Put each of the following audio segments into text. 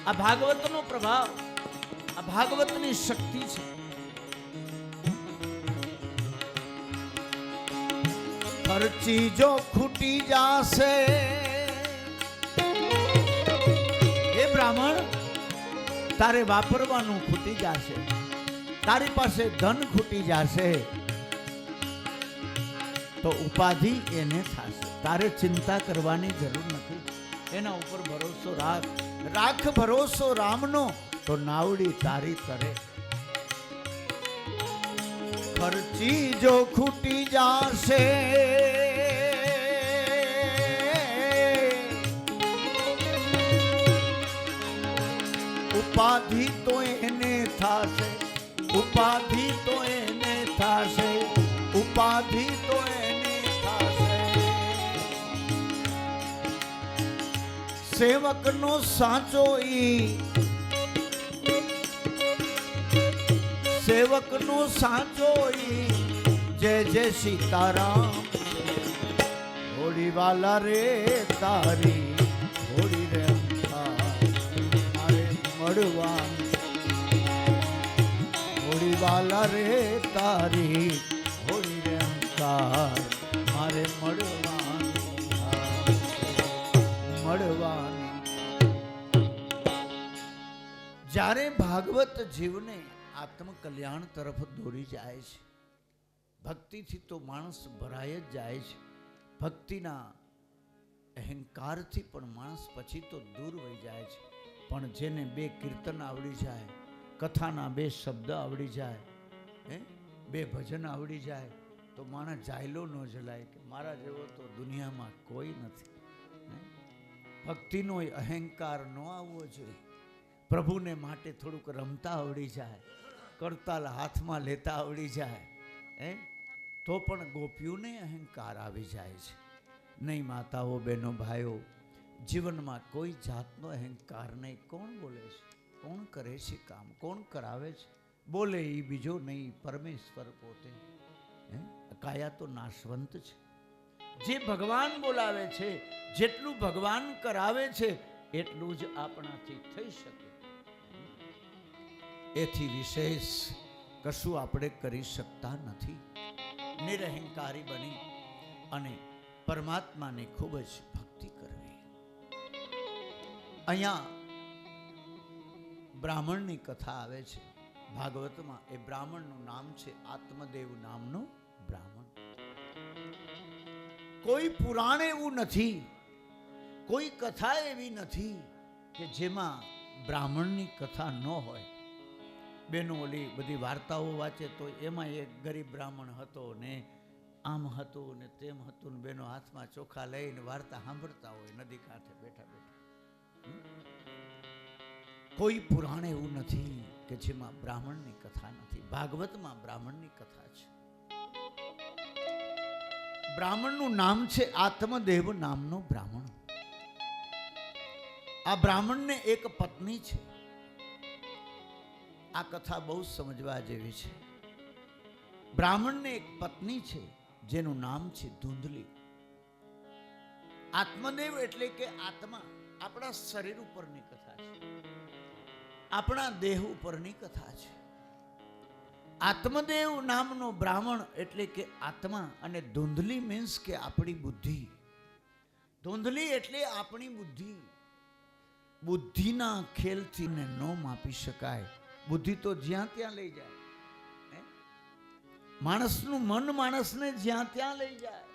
આ ભાગવતનો પ્રભાવ, આ ભાગવતની શક્તિ છે. ખર્ચી જો ખૂટી જાશે એ બ્રાહ્મણ, તારે વાપરવાનું ખૂટી જશે, તારી પાસે ધન ખૂટી જશે તો ઉપાધિ એને થશે. તારે ચિંતા કરવાની જરૂર નથી. એના ઉપર ભરોસો રાખ. રાખ ભરોસો રામનો તો નાવડી તારી તરે. ખર્ચી જો ખૂટી જાશે ઉપાધિ તો એને થાશે, ઉપાધિ તો એને થાશે, ઉપાધિ તો એને થાશે. સેવકનો સાચો ઈ, સેવકનો સાચો ઈ જય જય સીતારામ. હોળી વાલા રે તારી હોળી રે મારે મળવાની, હોળી વાલા રે તારી હોળી રે અંકાર મારે મળવાની. જ્યારે ભાગવત જીવને આત્મકલ્યાણ તરફ દોરી જાય છે, ભક્તિથી તો માણસ ભરાય જ જાય છે. ભક્તિના અહંકારથી પણ માણસ પછી તો દૂર વહી જાય છે. પણ જેને બે કીર્તન આવડી જાય, કથાના બે શબ્દ આવડી જાય, બે ભજન આવડી જાય તો માણસ જાયલો ન જલાય કે મારા જેવો તો દુનિયામાં કોઈ નથી. ભક્તિનો અહંકાર ન આવવો જોઈએ. પ્રભુને માટે થોડુંક રમતા આવડી જાય, કરતાલ હાથમાં લેતા આવડી જાય તો પણ ગોપીઓને અહંકાર આવી જાય છે. નહીં માતાઓ, બહેનો, ભાઈઓ, જીવનમાં કોઈ જાતનો અહંકાર નહીં. કોણ બોલે છે, કોણ કરે છે કામ, કોણ કરાવે છે? બોલે એ બીજો નહીં, પરમેશ્વર પોતે. કાયા તો નાશવંત છે. જે ભગવાન બોલાવે છે, જેટલું ભગવાન કરાવે છે એટલું જ આપણાથી થઈ શકે. એથી વિશેષ કશું આપણે કરી શકતા નથી. નિરહંકારી બની અને પરમાત્માની ખૂબ જ ભક્તિ કરવી. અહીંયા બ્રાહ્મણની કથા આવે છે ભાગવતમાં. એ બ્રાહ્મણનું નામ છે આત્મદેવ નામનો બ્રાહ્મણ. કોઈ પુરાણ એવું નથી, કોઈ કથા એવી નથી કે જેમાં બ્રાહ્મણની કથા ન હોય. બેનો ઓલી બધી વાર્તાઓ વાંચે તો એમાં એક ગરીબ બ્રાહ્મણ હતો ને આમ હતું ને તેમ હતું ને બેનો હાથમાં ચોખા લઈને વાર્તા સાંભળતા હોય નદી કાંઠે બેઠા બેઠા. કોઈ પુરાણ એવું નથી કે જેમાં બ્રાહ્મણની કથા નથી. ભાગવતમાં બ્રાહ્મણની કથા છે. બ્રાહ્મણનું નામ છે આત્મદેવ નામનો બ્રાહ્મણ. આ બ્રાહ્મણને એક પત્ની છે. આ કથા બહુ સમજવા જેવી છે. બ્રાહ્મણને એક પત્ની છે જેનું નામ છે ધૂંધલી. આત્મદેવ એટલે કે આત્મા, આપણા શરીર ઉપરની કથા છે, આપણા દેહ ઉપરની કથા છે. આત્મદેવ નામનો બ્રાહ્મણ એટલે કે આત્મા, અને ધૂંધલી મીન્સ કે આપણી બુદ્ધિ. ધૂંધલી એટલે આપણી બુદ્ધિ. બુદ્ધિના ખેલથી ને ન માપી શકાય. બુદ્ધિ તો જ્યાં ત્યાં લઈ જાય. માણસનું મન માણસને જ્યાં ત્યાં લઈ જાય.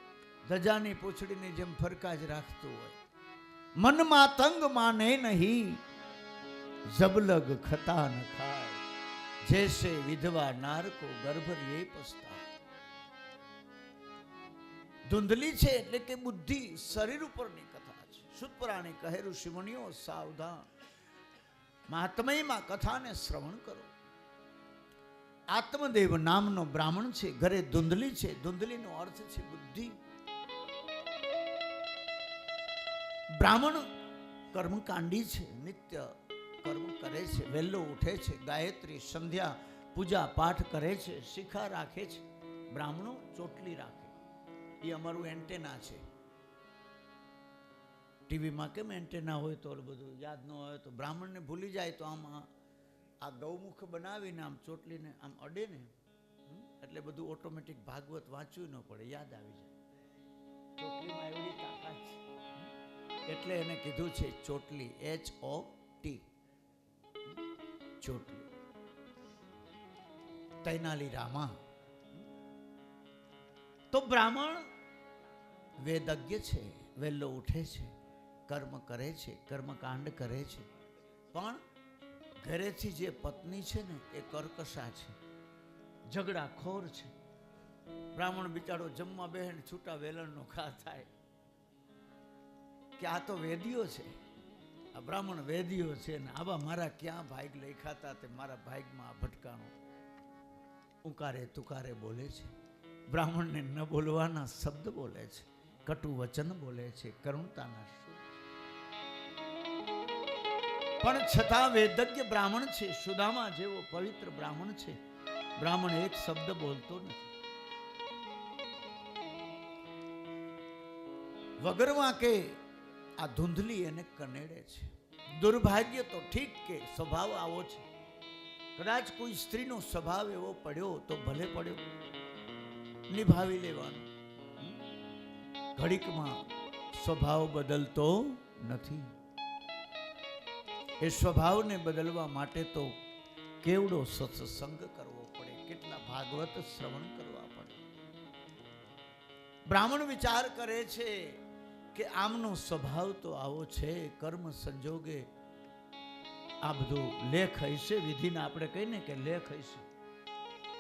ધજાની પૂંછડીની જેમ ફરકા જ રાખતું હોય. મનમાં તંગ માને નહીં, જબલગ ખતા ન ખાય, જૈસે વિધવા નાર કો ગર્ભ રે પછતાય. ધૂંધલી છે એટલે કે બુદ્ધિ, શરીર ઉપરની કથા છે. સુતપુરાણી કહે ઋષિમુનિઓ સાવધાન, મહાત્મયમાં કથાને શ્રવણ કરો. આત્મદેવ નામનો બ્રાહ્મણ છે, ઘરે ધૂંધલી છે. ધૂંધલીનો અર્થ છે બુદ્ધિ. બ્રાહ્મણ કર્મકાંડી છે, નિત્ય કર્મ કરે છે, વહેલો ઉઠે છે, ગાયત્રી સંધ્યા પૂજા પાઠ કરે છે, શિખા રાખે છે. બ્રાહ્મણો ચોટલી રાખે, એ અમારું એન્ટેના છે. ટીવીમાં કેમ એન્ટેના હોય તો ઓલું બધું યાદ ન હોય તો બ્રાહ્મણને ભૂલી જાય તો આમ આ ગૌમુખ બનાવીને આમ ચોટલીને આમ અડે ને એટલે બધું ઓટોમેટિક ભાગવત વાંચવું ન પડે, યાદ આવી જાય. ચોટલીમાં એવડી તાકાત છે એટલે એને કીધું છે ચોટલી, HOT, ચોટલી. તૈનાલી રામા. તો બ્રાહ્મણ વેદજ્ઞ છે, વહેલો ઉઠે છે, કર્મ કરે છે, કર્મકાંડ કરે છે, પણ ઘરેથી જે પત્ની છે ને એ કર્કશા છે, ઝઘડાખોર છે. બ્રાહ્મણ બિચારો જમવા બેહે ને છૂટા વેલણનો ઘા થાય કે આ તો વેદીઓ છે, આ બ્રાહ્મણ વેદીઓ છે ને આવા મારા ક્યાં ભાગ લખાતા તે મારા ભાગમાં આ ભટકાણો. ઉકારે તુકારે બોલે છે, બ્રાહ્મણને ન બોલવાના શબ્દ બોલે છે, કટુ વચન બોલે છે, કરુણતાના શું. પણ છતાં વેદજ્ઞ બ્રાહ્મણ છે, સુદામા જેવો પવિત્ર બ્રાહ્મણ છે. બ્રાહ્મણ એક શબ્દ બોલતો નથી. વગર વાંકે આ ધૂંધલી એને કનેડે છે. દુર્ભાગ્ય તો ઠીક કે સ્વભાવ આવો છે. કદાચ કોઈ સ્ત્રીનો સ્વભાવ એવો પડ્યો તો ભલે પડ્યો, નિભાવી લેવાનો. ઘડીકમાં સ્વભાવ બદલતો નથી. એ સ્વભાવને બદલવા માટે તો કેવડો સત્સંગ કરવો પડે, કેટલા ભાગવત શ્રવણ કરવા પડે. બ્રાહ્મણ વિચાર કરે છે કે આમનો સ્વભાવ તો આવો છે, કર્મ સંજોગે આ બધું લેખ હશે, વિધિને આપણે કહીને કે લેખ હશે.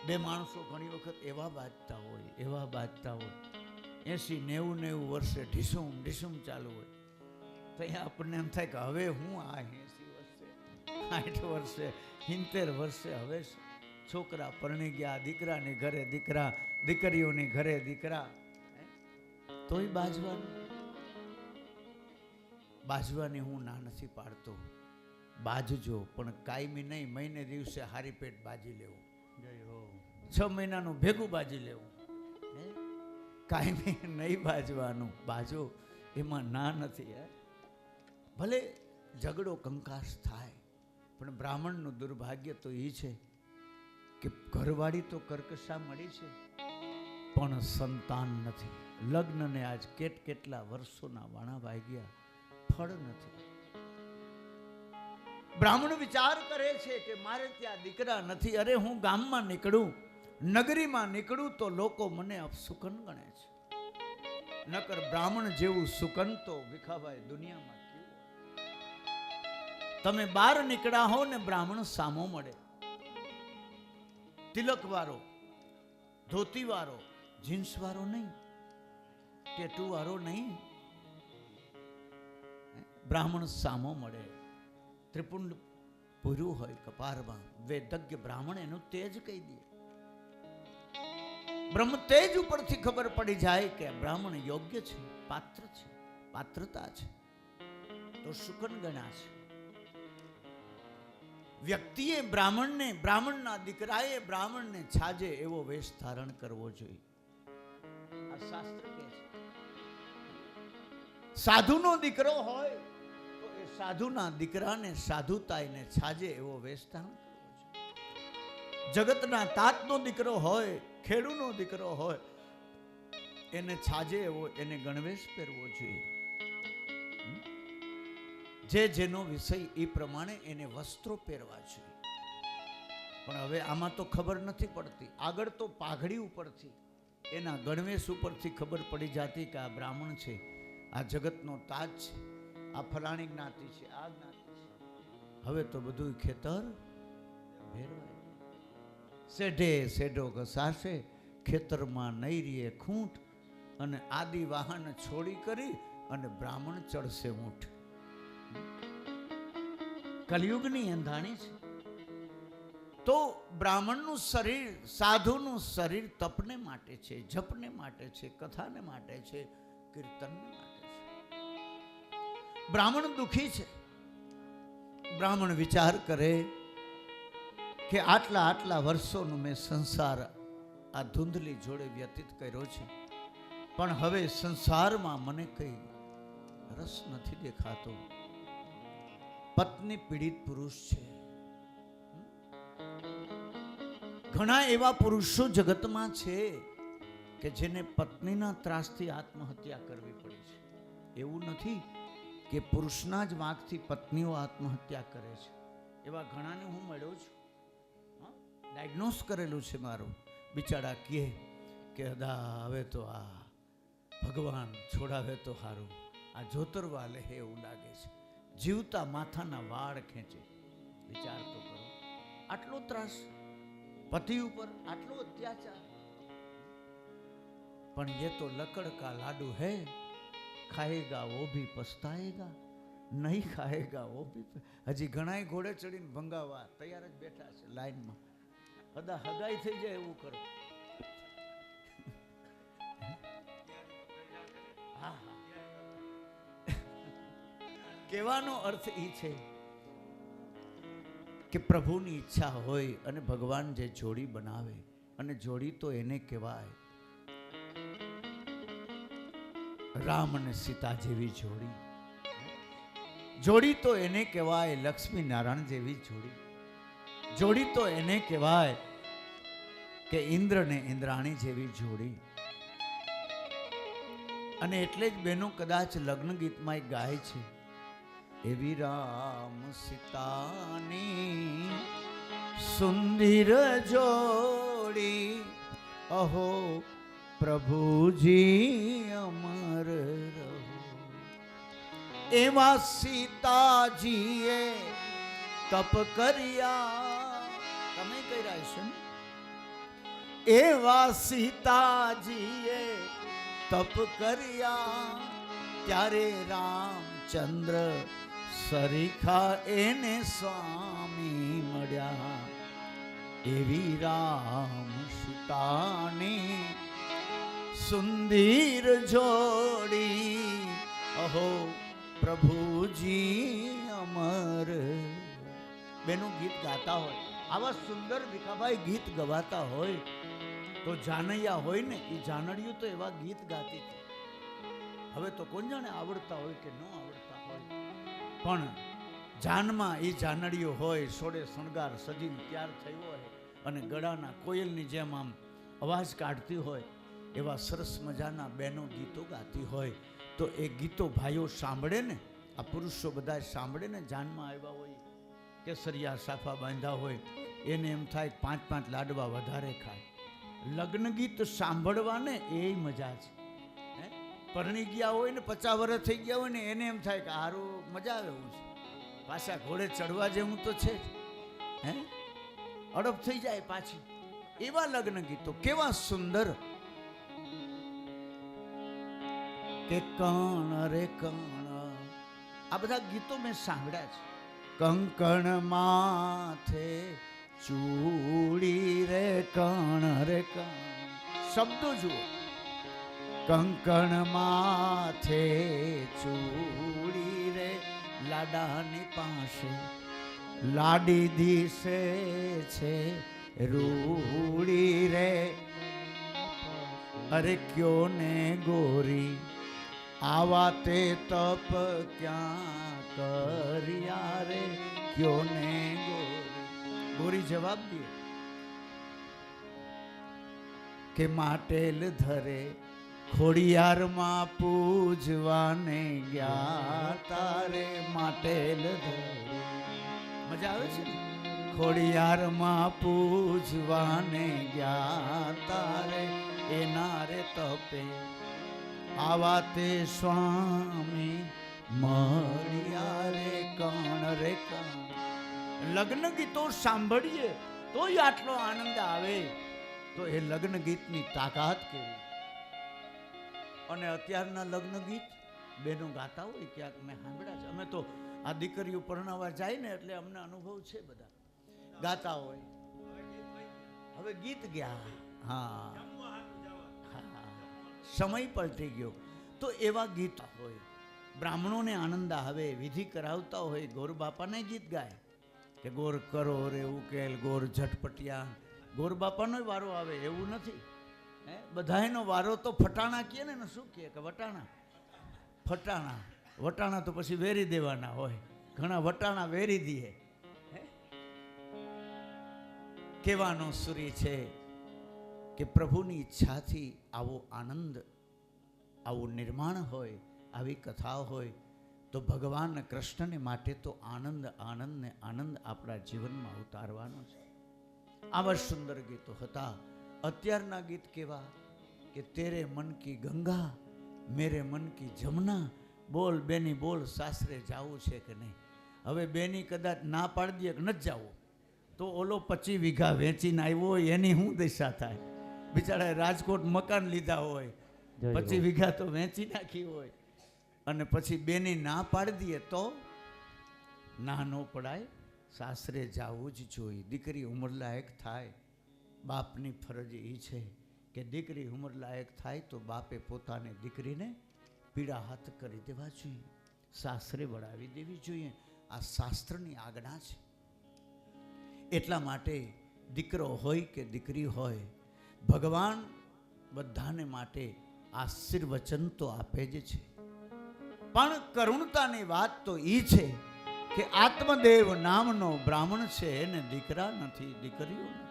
બે માણસો ઘણી વખત એવા બાજતા હોય 80-90 વર્ષે ઢીસુમ ઢીસુમ ચાલુ હોય તો અહીંયા આપણને એમ થાય કે હવે હું આ 80 વર્ષે 60 વર્ષે 70 વર્ષે હવે છોકરા પરણી ગયા, દીકરાની ઘરે દીકરા, દીકરીઓની ઘરે દીકરા, તોય બાજવાની હું ના નથી પાડતો. બાજજો, પણ કાયમી નહીં. મહિને દિવસે હારી પેટ બાજી લેવું, 6 મહિનાનું ભેગું બાજી લેવું, કાયમી નહીં બાજવાનું. બાજો, એમાં ના નથી. ભલે ઝઘડો કંકાસ થાય, પણ બ્રાહ્મણનું દુર્ભાગ્ય તો એ છે કે ઘરવાળી તો કર્કશા મળી છે પણ સંતાન નથી. લગ્નને આજ કેટલા વર્ષોના વાણા વાગ્યા, ફળ નથી. બ્રાહ્મણ વિચાર કરે છે કે મારે ત્યાં દીકરા નથી. અરે હું ગામમાં નીકળું, નગરીમાં નીકળું તો લોકો મને અપસુકન ગણે છે. નકર બ્રાહ્મણ જેવું સુકન તો ભીખાભાઈ દુનિયામાં કેવું. તમે બહાર નીકળ્યા હો ને બ્રાહ્મણ સામો મળે, તિલક વાળો, ધોતી વાળો, જીન્સ વાળો નહીં, ટેટુ વાળો નહીં. બ્રાહ્મણ સામો મળે, ત્રિપુંડ પૂર્યું હોય કપારમાં, વેદજ્ઞ બ્રાહ્મણ એનું તેજ કહી દે. બ્રહ્મ તેજ ઉપરથી ખબર પડી જાય કે બ્રાહ્મણ યોગ્ય છે, પાત્ર છે, પાત્રતા છે, તો શુકન ગણા છે. વ્યક્તિએ બ્રાહ્મણના દીકરાએ બ્રાહ્મણને છાજે એવો વેશ ધારણ કરવો જોઈએ. આ શાસ્ત્ર કહે છે. સાધુનો દીકરો હોય તો એ સાધુના દીકરાને સાધુતાઈને છાજે એવો વેશ ધારણ કરવો જોઈએ. જગતના તાતનો દીકરો હોય, ખેડૂનો દીકરો હોય, એને છાજે એવો એને ગણવેશ પહેરવો જોઈએ. જે જેનો વિષય એ પ્રમાણે એને વસ્ત્રો પહેરવા જોઈએ. પણ હવે આમાં તો ખબર નથી પડતી. આગળ તો પાઘડી ઉપરથી, એના ગણવેશ ઉપરથી ખબર પડી જતી કે આ બ્રાહ્મણ છે, આ જગતનો તાજ છે, આ ફલાણી જ્ઞાતિ છે, આ જ્ઞાતિ છે. હવે તો બધું ખેતર ભેરવાય. સેઢો ઘસાશે, ખેતરમાં નહીં રીએ ખૂંટ, અને આદિ વાહન છોડી કરી અને બ્રાહ્મણ ચડશે ઊંટ. કલયુગની અંધાણી છે. તો બ્રાહ્મણનું શરીર, સાધુનું શરીર તપને માટે છે, જપને માટે છે, કથાને માટે છે, કીર્તનને માટે છે. બ્રાહ્મણ દુખી છે. બ્રાહ્મણ વિચાર કરે કે આટલા વર્ષોનો મેં સંસાર આ ધૂંધલી જોડે વ્યતીત કર્યો છે, પણ હવે સંસારમાં મને કઈ રસ નથી દેખાતો. પત્ની પીડિત પુરુષ છે. ઘણા એવા પુરુષો જગતમાં છે કે જેને પત્નીના ત્રાસથી આત્મહત્યા કરવી પડી છે. એવું નથી કે પુરુષના જ વાંકથી પત્નીઓ આત્મહત્યા કરે છે. એવા ઘણાને હું મળ્યો છું, ડાયગ્નોસ કરેલું છે મારું. બિચારા કહે કે અદા હવે તો આ ભગવાન છોડાવે તો સારું, આ જોતરવા લે એવું લાગે છે. જીવતા માથાના વાળ ખેંચે. વિચાર તો કરો, આટલો ત્રાસ પતિ ઉપર, આટલો અત્યાચાર. પણ ये तो लकड़ का लाडू है, खाएगा वो भी पछताएगा, नहीं खाएगा वो भी. હજી ઘણાય ઘોડે ચડીને ભંગાવા તૈયાર જ બેઠા છે લાઈનમાં. અદા હગાઈ થઈ જાય એવું કરો. હા, કહેવાનો અર્થ એ છે કે પ્રભુની ઈચ્છા હોય અને ભગવાન જે જોડી બનાવે, અને જોડી તો એને કહેવાય રામ અને સીતા જેવી જોડી. જોડી તો એને કહેવાય લક્ષ્મી નારાયણ જેવી જોડી. જોડી તો એને કહેવાય કે ઇન્દ્ર ને ઇન્દ્રાણી જેવી જોડી. અને એટલે જ બેનો કદાચ લગ્ન ગીતમાં એક ગાય છે, એવી રામ સીતાની સુંદર જોડી, અહો પ્રભુજી અમર રહો. એવા સીતાજીએ તપ કર્યા, તમે કર્યા છે ને? એવા સીતાજીએ તપ કર્યા, ત્યારે રામચંદ્ર સરીખા એને સ્વામી મળ્યા. એવી રામ સીતાની સુંદર જોડી, અહો પ્રભુજી અમર. બેનું ગીત ગાતા હોય, આવા સુંદર ભીખાભાઈ ગીત ગવાતા હોય તો જાનૈયા હોય ને, એ જાનડિયું તો એવા ગીત ગાતી હતી. હવે તો કોણ જાણે આવડતા હોય કે ન આવડતા હોય, પણ જાનમાં એ જાનડિયો હોય, સોડે શણગાર સજીને તૈયાર થયો હોય અને ગળાના કોયલની જેમ આમ અવાજ કાઢતી હોય, એવા સરસ મજાના બહેનો ગીતો ગાતી હોય. તો એ ગીતો ભાઈઓ સાંભળે ને, આ પુરુષો બધા સાંભળે ને, જાનમાં આવ્યા હોય, કેસરિયા સાફા બાંધ્યા હોય, એને એમ થાય 5-5 લાડવા વધારે ખાય. લગ્ન ગીત સાંભળવાને એ મજા છે. પરણી ગયા હોય ને 50 વર્ષ થઈ ગયા હોય ને, એને એમ થાય કે સારું મજા આવે એવું છે, પાછા ઘોડે ચડવા જેવું તો છે જ. અડપ થઈ જાય પાછી. એવા લગ્ન ગીતો કેવા સુંદર કે કણ રે કણ, આ બધા ગીતો મેં સાંભળ્યા છે. કંકણ માથે ચૂડી રે કણ રે કણ, શબ્દો જુઓ. કંકણ માથે ચૂડી રે લાડાની પાસે, લાડી દિશે છે રૂડી રે. અરે ક્યો ને ગોરી આવા તે તપ ક્યાં કર્યા રે, ક્યો ને ગોરી. ગોરી જવાબ દે કે માટેલ ધરે ખોડિયારમાં પૂજવાને ગયા તારે. માટેલ ધરે મજા આવે છે ને? ખોડિયારમાં પૂજવાને ગયા તારે, એના રે તપે આવા તે સ્વામી મળ્યા રે કણ રે કણ. લગ્ન ગીતો સાંભળીએ તોય આટલો આનંદ આવે, તો એ લગ્ન ગીતની તાકાત કેવી. અને અત્યારના લગ્ન ગીત બેનો ગાતા હોય, ક્યાંક મેં સાંભળ્યા છે. અમે તો આ દીકરીઓ પરણાવવા જાય ને એટલે અમને અનુભવ છે, બધા ગાતા હોય. હવે ગીત ગયા, હા સમય પલટી ગયો. તો એવા ગીત હોય, બ્રાહ્મણોને આનંદ આવે, વિધિ કરાવતા હોય, ગોર બાપાને ગીત ગાય કે ગોર કરો રે ઉકેલ, ગોર ઝટપટિયા. ગોર બાપાનો વારો આવે એવું નથી. બધાનો વારો તો ફટાણા કહે ને, શું કહે કે વટાણા ફટાણા. વટાણા તો પછી વેરી દેવાના હોય, ઘણા વટાણા વેરી દે. કહેવાનો સૂર્ય છે કે પ્રભુની ઈચ્છાથી આવો આનંદ, આવું નિર્માણ હોય, આવી કથા હોય તો ભગવાન કૃષ્ણને માટે તો આનંદ આનંદ ને આનંદ આપણા જીવનમાં ઉતારવાનો છે. આવા સુંદર ગીતો હતા. અત્યારના ગીત કેવા કે તેરે મન કી ગંગા મેરે મન કી જમના, બોલ બેની બોલ સાસરે જાવું છે કે નહીં. હવે બેની કદાચ ના પાડી દે કે નથી જાવું તો ઓલો 25 વીઘા વેચીને આવ્યો હોય એની શું દિશા થાય. બિચારા રાજકોટ મકાન લીધા હોય, 25 વીઘા તો વેચી નાખી હોય, અને પછી બેની ના પાડી દઈએ તો ના ન પડાય, સાસરે જાવું જ જોઈએ. દીકરી ઉંમરલાયક થાય, બાપની ફરજ એ છે કે દીકરી ઉંમરલાયક થાય તો બાપે પોતાની દીકરીને પીડા હાથ કરી દેવા જોઈએ, સાસરે વળાવી દેવી જોઈએ. આ શાસ્ત્રની આજ્ઞા છે. એટલા માટે દીકરો હોય કે દીકરી હોય, ભગવાન બધાને માટે આશીર્વચન તો આપે જ છે. પણ કરુણતાની વાત તો એ છે કે આત્મદેવ નામનો બ્રાહ્મણ છે એને દીકરા નથી, દીકરીઓ નથી.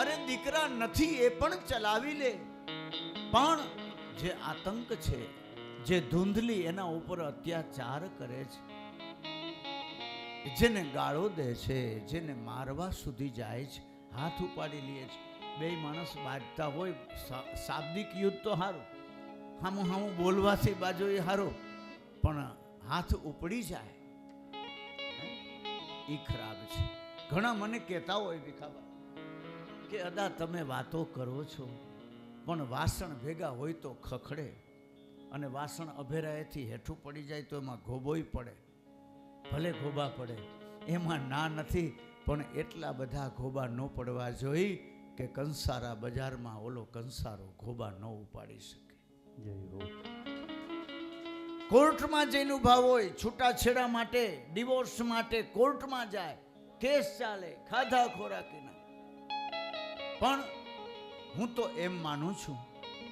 અરે દીકરા નથી એ પણ ચલાવી લે, પણ જે આતંક છે, જે ધૂંધલી એના ઉપર અત્યાચાર કરે છે, જેને ગાળો દે છે, જેને મારવા સુધી જાય છે, હાથ ઉપાડી લે છે. બે માણસ બાજતા હોય, શાબ્દિક યુદ્ધ તો સારું, હામું હામું બોલવાથી બાજુ એ સારું, પણ હાથ ઉપડી જાય એ ખરાબ છે. ઘણા મને કહેતા હોય ભીખાબા કે અદા તમે વાતો કરો છો પણ વાસણ ભેગા હોય તો ખખડે, અને વાસણ અભેરાયથી હેઠું પડી જાય તો એમાં ગોબોય પડે. ભલે ગોબા પડે, એમાં ના નથી, પણ એટલા બધા ગોબા ન પડવા જોઈ કે કંસારા બજારમાં ઓલો કંસારો ગોબા ન ઉપાડી શકે. કોર્ટમાં જઈને ઉભા હોય, છૂટાછેડા માટે, ડિવોર્સ માટે કોર્ટમાં જાય, કેસ ચાલે, ખાધા ખોરાકીના. પણ હું તો એમ માનું છું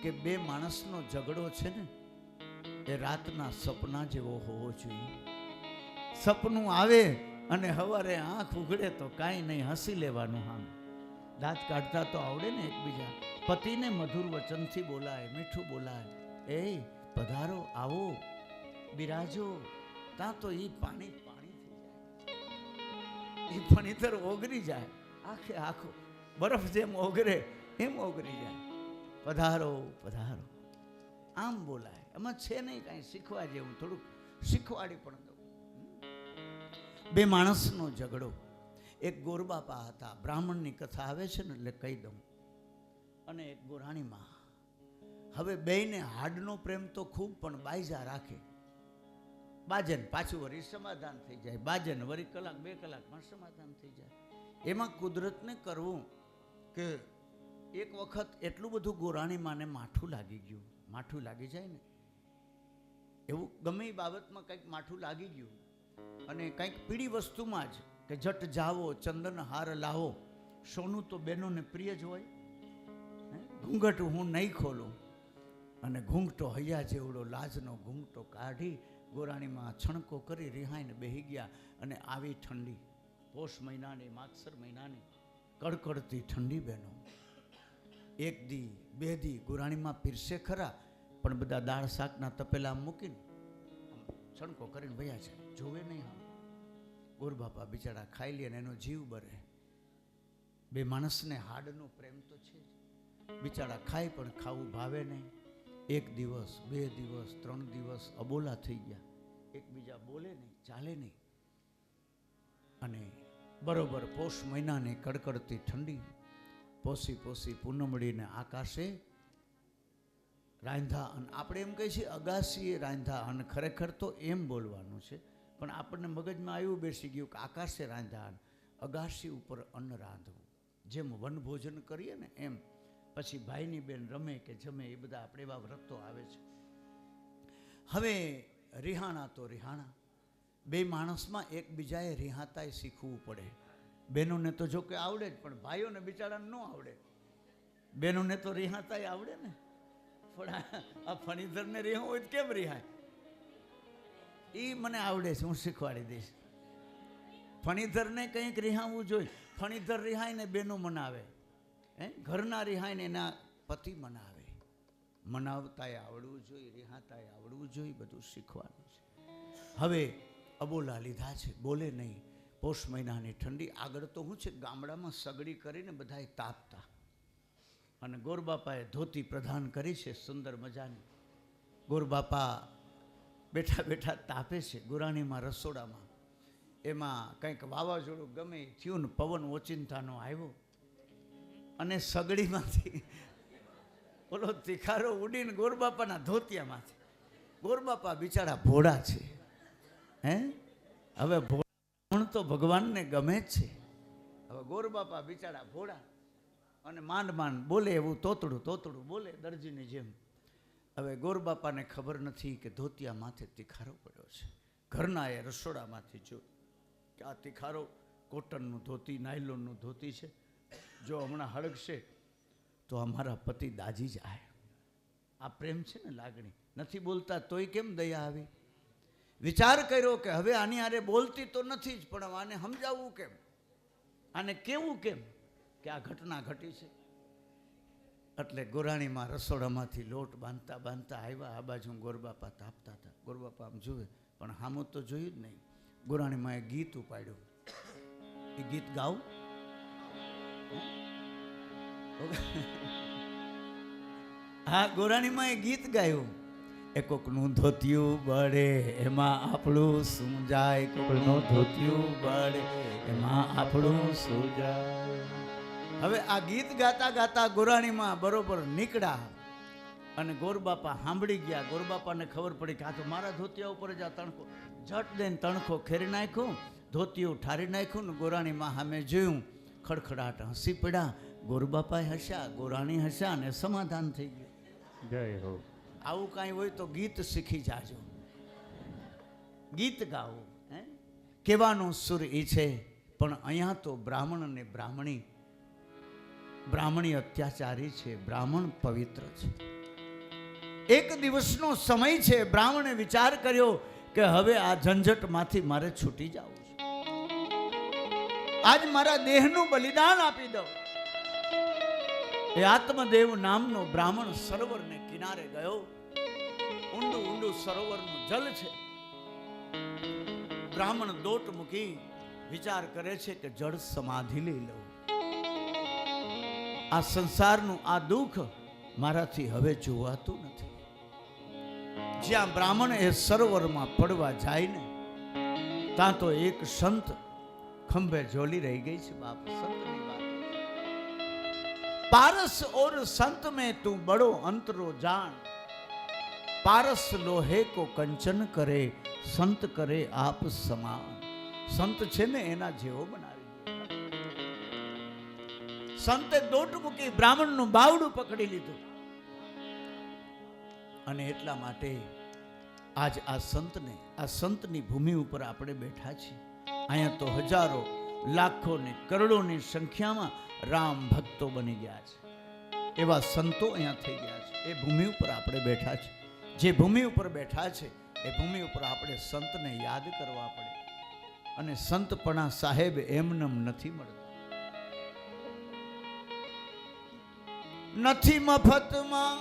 કે બે માણસનો ઝઘડો છે ને એ રાતના સપના જેવો હોવો જોઈએ. સપનું આવે અને સવારે આંખ ઉઘડે તો કાંઈ નહીં, હસી લેવાનું. આમ દાંત કાઢતા તો આવડે ને એકબીજા. પતિને મધુર વચનથી બોલાય, મીઠું બોલાય, એ પધારો, આવો, બિરાજો. ત્યાં તો એ પાણી પાણી થઈ જાય, એ ફણીતર ઓગરી જાય, આખે આખો બરફ જેમ ઓગરે એમ ઓગરી જાય. પધારો પધારો આમ બોલાય. એમાં છે નહીં કાંઈ શીખવા જેવું, થોડુંક શીખવાડી પણ દઉં. બે માણસનો ઝઘડો. એક ગોરબાપા હતા, બ્રાહ્મણની કથા આવે છે ને એટલે કહી દઉં, અને એક ગોરાણીમાં. હવે બેયને હાડનો પ્રેમ તો ખૂબ, પણ બાયજા રાખે. બાજે ને પાછું વળી સમાધાન થઈ જાય, બાજે ને વળી કલાક 2 કલાકમાં સમાધાન થઈ જાય. એમાં કુદરતને કરવું કે એક વખત એટલું બધું ગોરાણીમાંને માઠું લાગી ગયું. માઠું લાગી જાય ને એવું ગમે એ બાબતમાં કંઈક માઠું લાગી ગયું, અને કંઈક પીળી વસ્તુમાં જ કે જટ જાવો, ચંદન હાર લાવો. સોનું તો બહેનોને પ્રિય જ હોય. ઘૂંઘટ હું નહીં ખોલું, અને ઘૂંઘટો હૈયા જેવડો લાજનો ઘૂંઘટો કાઢી ગોરાણીમાં છણકો કરી રિહાઈને બેહી ગયા. અને આવી ઠંડી, પોષ મહિનાની, માગસર મહિનાની કડકડતી ઠંડી. બહેનો 1 દી 2 દી ગોરાણીમાં પીરસે ખરા, પણ બધા દાળ શાકના તપેલા મૂકીને છણકો કરીને ભયા છે, જોવે નહીં. આમ ગોરબાપા બિચારા ખાઈ લે ને એનો જીવ બરે. બે માણસને હાડનો પ્રેમ તો છે જ. બિચારા ખાય પણ ખાવું ભાવે નહીં. 1 દિવસ 2 દિવસ 3 દિવસ અબોલા થઈ ગયા, એકબીજા બોલે નહીં, ચાલે નહીં. અને બરોબર પોષ મહિનાની કડકડતી ઠંડી, પોસી પોસી પૂનમડીને આકાશે રાંધા. અને આપણે એમ કહીએ છીએ અગાસીએ રાંધા, અને ખરેખર તો એમ બોલવાનું છે, પણ આપણને મગજમાં આવ્યું બેસી ગયું કે આકાશે રાંધા, અગાસી ઉપર અન્ન રાંધવું. જેમ વનભોજન કરીએ ને એમ. પછી ભાઈની બેન રમે કે જમે, એ બધા આપણે એવા વ્રતો આવે છે. હવે રિહાણા તો રિહાણા. બે માણસમાં એકબીજાએ રિહાતાય શીખવું પડે. બહેનોને તો જો કે આવડે જ, પણ ભાઈઓને બિચારાને ન આવડે. બહેનોને તો રિહાતાય આવડે ને, પણ આ ફણીધર ને રિહાવું હોય તો કેમ રિહાય? એ મને આવડે છે, હું શીખવાડી દઈશ. ફણીધર ને કંઈક રિહાવું જોઈએ. ફણીધર રિહાય ને બેનો મનાવે, ઘરના રિહાય ને એના પતિ મનાવે. મનાવતાય આવડવું જોઈએ, રિહાતાય આવડવું જોઈએ, બધું શીખવાનું છે. હવે અબોલા લીધા છે, બોલે નહીં. પોષ મહિનાની ઠંડી. આગળ તો શું છે, ગામડામાં સગડી કરીને બધાય તાપતા, અને ગોરબાપાએ ધોતી પ્રદાન કરી છે સુંદર મજાની. ગોરબાપા બેઠા બેઠા તાપે છે ગુરાણીમાં રસોડામાં. એમાં કંઈક વાવાઝોડું ગમે થયું ને પવન ઓચિંતાનો આવ્યો અને સગડીમાંથી ઓલો તિખારો ઉડીને ગોરબાપાના ધોતિયામાંથી. ગોરબાપા બિચારા ભોળા છે, હવે ભોળા તો ભગવાનને ગમે જ છે. હવે ગોરબાપા બિચારા ભોળા અને માંડ માંડ બોલે એવું તોતડું તોતડું બોલે દરજીની જેમ. હવે ગોરબાપાને ખબર નથી કે ધોતિયા માથે તિખારો પડ્યો છે. ઘરના એ રસોડામાંથી જોયું કે આ તિખારો કોટનનું ધોતી, નાયલોનનું ધોતી છે. જો હમણાં હળગશે તો અમારા પતિ દાજી જાય. આ પ્રેમ છે ને, લાગણી. નથી બોલતા તોય કેમ દયા આવી. વિચાર કર્યો કે હવે આની આરે બોલતી તો નથી જ, પણ આને સમજાવવું કેમ, આને કેવું કેમ કે આ ઘટના ઘટી છે. એટલે ગોરાણીમાં રસોડામાંથી લોટ બાંધતા બાંધતા આવ્યા. આ બાજુ ગોરબાપા તાપતા હતા. ગોરબાપા આમ જુએ પણ હામું તો જોયું જ નહીં. ગોરાણીમાં એ ગીત ઉપાડ્યું. એ ગીત ગાવું? હા, ગોરાણીમાં એ ગીત ગાયું. એ કોકનું ધોતિયું બળે એમાં આપણું શું જાય, કોકનું ધોતિયું બળે એમાં આપણું શું જાય. હવે આ ગીત ગાતા ગાતા ગોરાણીમાં બરોબર નીકળ્યા અને ગોરબાપા સાંભળી ગયા. ગોરબાપાને ખબર પડી કે આ તો મારા ધોતિયા ઉપર જ આ તણખો. ઝટ દઈને તણખો ખેરી નાખ્યો, ધોતિયું ઠારી નાખ્યું ને ગોરાણીમાં સામે જોયું. ખડખડાટ હસી પડ્યા. ગોરબાપાએ હસ્યા, ગોરાણી હસ્યા અને સમાધાન થઈ ગયું. જય હો. આવું કાંઈ હોય તો ગીત શીખી જાજો, ગીત ગાવું. કહેવાનો સુર એ છે. પણ અહીંયા તો બ્રાહ્મણ અને બ્રાહ્મણી અત્યાચારી છે, બ્રાહ્મણ પવિત્ર છે. એક દિવસનો સમય છે. બ્રાહ્મણે વિચાર કર્યો કે હવે આ ઝંઝટમાંથી મારે છૂટી જવું છે. આજ મારા દેહનું બલિદાન આપી દઉં. એ આત્મદેવ નામનો બ્રાહ્મણ સરોવરને કિનારે ગયો. ઊંડું ઊંડું સરોવરનું જલ છે. બ્રાહ્મણ દોટ મૂકી વિચાર કરે છે કે જળ સમાધિ લઈ લઉં. આ સંસારનું આ દુઃખ મારાથી હવે જોવાતું નથી. જ્યાં બ્રાહ્મણ એ સરોવરમાં પડવા જાય ને ત્યાં તો એક સંત ખંભે ઝોલી રહી ગઈ છે. બાપ, સંતની વાત. પારસ ઓર સંત में તું બડો અંતરો જાણ, પારસ લોહે કો કંચન કરે, સંત કરે આપ સમાન. સંત છે ને એના જેવો બનાવી દીધો. સંતે દોટ મૂકી બ્રાહ્મણનું બાવડું પકડી લીધું. અને એટલા માટે આજ આ સંતની ભૂમિ ઉપર આપણે બેઠા છીએ. અહીંયા તો હજારો લાખો ને કરોડોની સંખ્યામાં રામ ભક્તો બની ગયા છે. એવા સંતો અહીંયા થઈ ગયા છે. એ ભૂમિ ઉપર આપણે બેઠા છે. જે ભૂમિ ઉપર બેઠા છે એ ભૂમિ ઉપર આપણે સંતને યાદ કરવા પડે. અને સંતપણા સાહેબ એમનેમ નથી મળતા. નથી મફતમાં